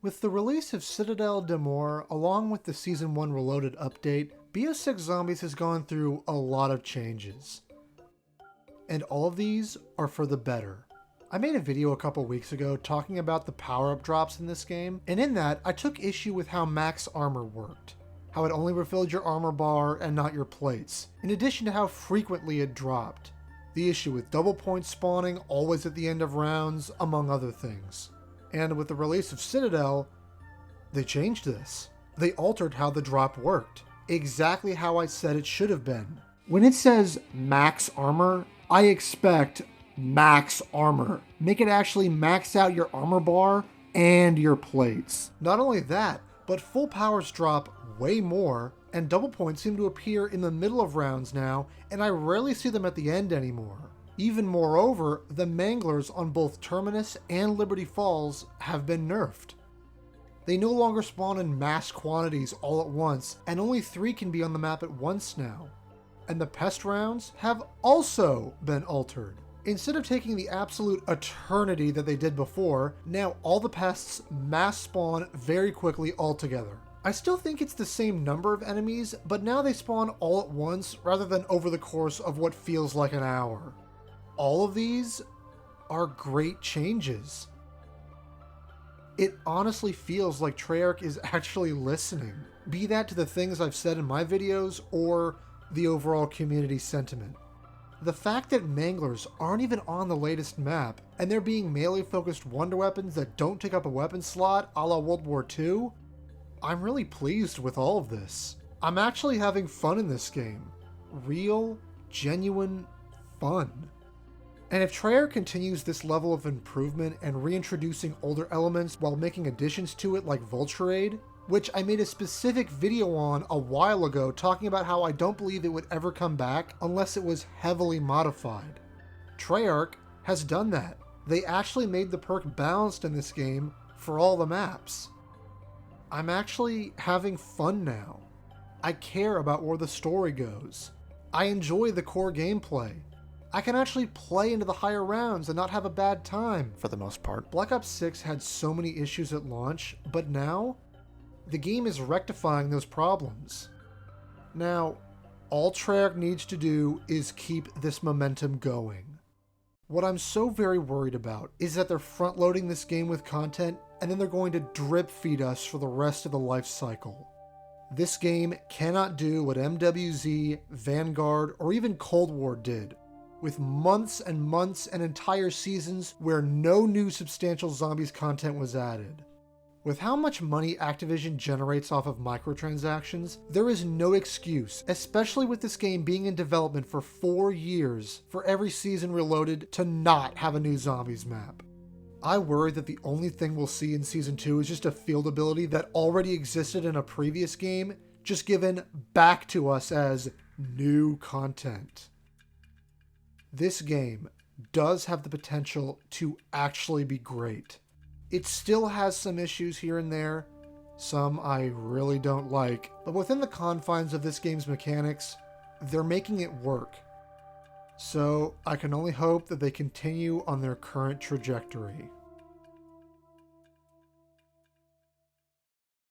With the release of Citadel d'Amour, along with the Season 1 Reloaded update, BO6 Zombies has gone through a lot of changes. And all of these are for the better. I made a video a couple weeks ago talking about the power-up drops in this game, and in that, I took issue with how max armor worked. How it only refilled your armor bar and not your plates, in addition to how frequently it dropped. The issue with double points spawning always at the end of rounds, among other things. And with the release of Citadel, they changed this. They altered how the drop worked. Exactly how I said it should have been. When it says max armor, I expect max armor. Make it actually max out your armor bar and your plates. Not only that, but full powers drop way more, and double points seem to appear in the middle of rounds now, and I rarely see them at the end anymore. Even moreover, the manglers on both Terminus and Liberty Falls have been nerfed. They no longer spawn in mass quantities all at once, and only 3 can be on the map at once now. And the pest rounds have also been altered. Instead of taking the absolute eternity that they did before, now all the pests mass spawn very quickly altogether. I still think it's the same number of enemies, but now they spawn all at once rather than over the course of what feels like an hour. All of these are great changes. It honestly feels like Treyarch is actually listening, be that to the things I've said in my videos or the overall community sentiment. The fact that manglers aren't even on the latest map, and they're being melee-focused wonder weapons that don't take up a weapon slot a la World War II, I'm really pleased with all of this. I'm actually having fun in this game. Real, genuine fun. And if Treyarch continues this level of improvement and reintroducing older elements while making additions to it like Vulture Aid, which I made a specific video on a while ago talking about how I don't believe it would ever come back unless it was heavily modified. Treyarch has done that. They actually made the perk balanced in this game for all the maps. I'm actually having fun now. I care about where the story goes. I enjoy the core gameplay. I can actually play into the higher rounds and not have a bad time, for the most part. Black Ops 6 had so many issues at launch, but now, the game is rectifying those problems. Now, all Treyarch needs to do is keep this momentum going. What I'm so very worried about is that they're front-loading this game with content and then they're going to drip feed us for the rest of the life cycle. This game cannot do what MWZ, Vanguard, or even Cold War did, with months and months and entire seasons where no new substantial zombies content was added. With how much money Activision generates off of microtransactions, there is no excuse, especially with this game being in development for 4 years, for every season Reloaded to not have a new zombies map. I worry that the only thing we'll see in Season 2 is just a field ability that already existed in a previous game, just given back to us as new content. This game does have the potential to actually be great. It still has some issues here and there, some I really don't like, but within the confines of this game's mechanics, they're making it work. So I can only hope that they continue on their current trajectory.